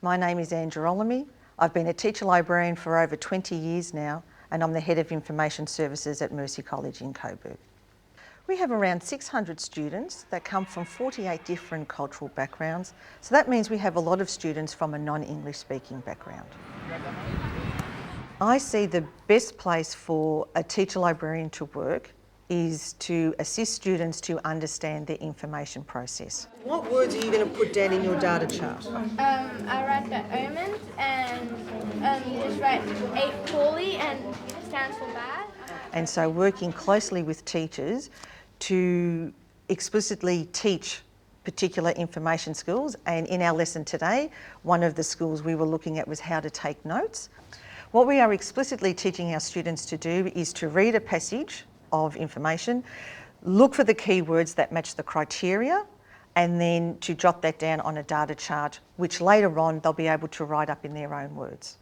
My name is Anne Girolami. I've been a teacher librarian for over 20 years now, and I'm the Head of Information Services at Mercy College in Coburg. We have around 600 students that come from 48 different cultural backgrounds, so that means we have a lot of students from a non-English speaking background. I see the best place for a teacher librarian to work is to assist students to understand the information process. What words are you going to put down in your data chart? I write the omens and just write ate poorly and stands for bad. And so working closely with teachers to explicitly teach particular information skills, and in our lesson today, one of the skills we were looking at was how to take notes. What we are explicitly teaching our students to do is to read a passage of information, look for the keywords that match the criteria, and then to jot that down on a data chart, which later on they'll be able to write up in their own words.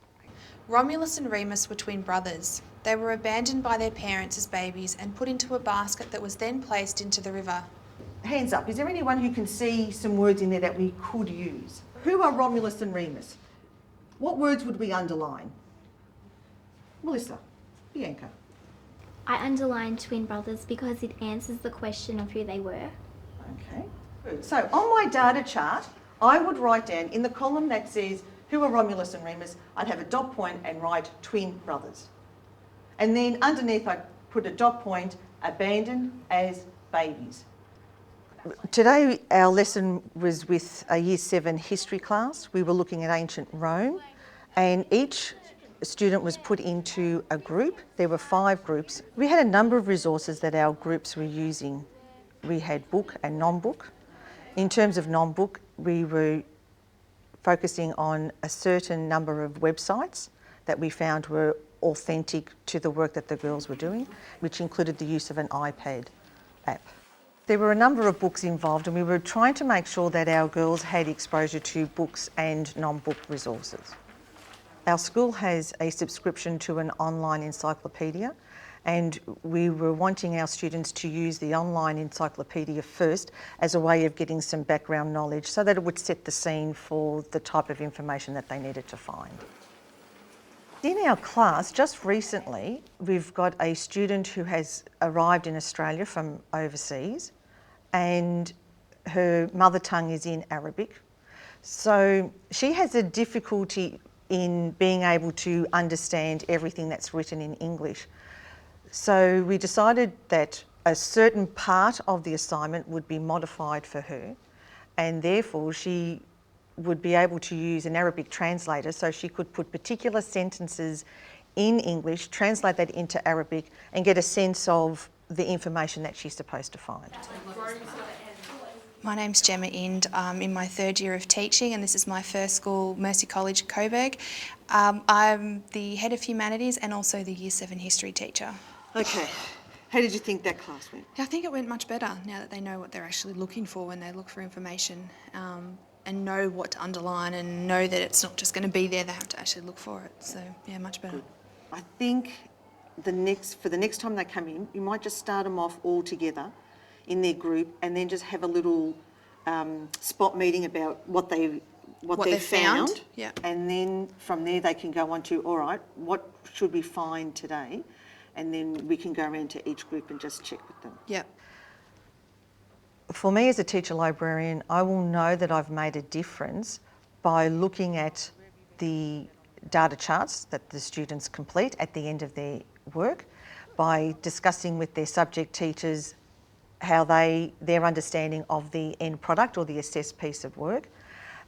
Romulus and Remus were twin brothers. They were abandoned by their parents as babies and put into a basket that was then placed into the river. Hands up, is there anyone who can see some words in there that we could use? Who are Romulus and Remus? What words would we underline? Melissa, Bianca. I underlined twin brothers because it answers the question of who they were. Okay, good. So on my data chart, I would write down in the column that says who are Romulus and Remus, I'd have a dot point and write twin brothers. And then underneath I put a dot point, abandoned as babies. Today our lesson was with a Year 7 history class. We were looking at ancient Rome, and each student was put into a group. There were 5 groups. We had a number of resources that our groups were using. We had book and non-book. In terms of non-book, we were focusing on a certain number of websites that we found were authentic to the work that the girls were doing, which included the use of an iPad app. There were a number of books involved, and we were trying to make sure that our girls had exposure to books and non-book resources. Our school has a subscription to an online encyclopedia, and we were wanting our students to use the online encyclopedia first as a way of getting some background knowledge so that it would set the scene for the type of information that they needed to find. In our class, just recently, we've got a student who has arrived in Australia from overseas, and her mother tongue is in Arabic. So she has a difficulty in being able to understand everything that's written in English. So we decided that a certain part of the assignment would be modified for her, and therefore she would be able to use an Arabic translator, so she could put particular sentences in English, translate that into Arabic, and get a sense of the information that she's supposed to find. My name's Gemma Ind. I'm in my 3rd year of teaching, and this is my first school, Mercy College, Coburg. I'm the Head of Humanities and also the Year 7 history teacher. Okay, how did you think that class went? I think it went much better now that they know what they're actually looking for when they look for information, and know what to underline and know that it's not just going to be there, they have to actually look for it. So, yeah, much better. Good. I think for the next time they come in, you might just start them off all together in their group, and then just have a little spot meeting about what they found. Yeah. And then from there they can go on to, all right, what should we find today? And then we can go around to each group and just check with them. Yep. For me as a teacher librarian, I will know that I've made a difference by looking at the data charts that the students complete at the end of their work, by discussing with their subject teachers how their understanding of the end product or the assessed piece of work,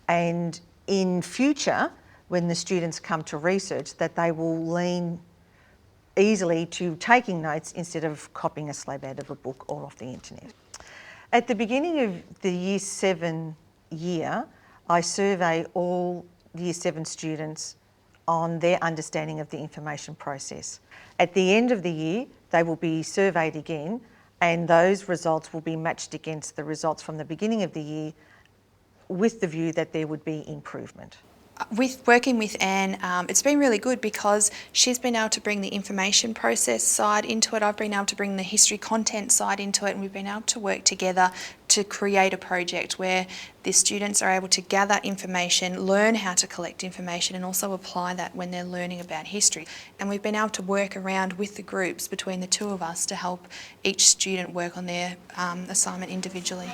and in future, when the students come to research, that they will lean easily to taking notes instead of copying a slab out of a book or off the internet. At the beginning of the Year 7 year, I survey all Year 7 students on their understanding of the information process. At the end of the year, they will be surveyed again, and those results will be matched against the results from the beginning of the year, with the view that there would be improvement. With working with Anne, it's been really good because she's been able to bring the information process side into it. I've been able to bring the history content side into it, and we've been able to work together to create a project where the students are able to gather information, learn how to collect information, and also apply that when they're learning about history. And we've been able to work around with the groups between the two of us to help each student work on their assignment individually.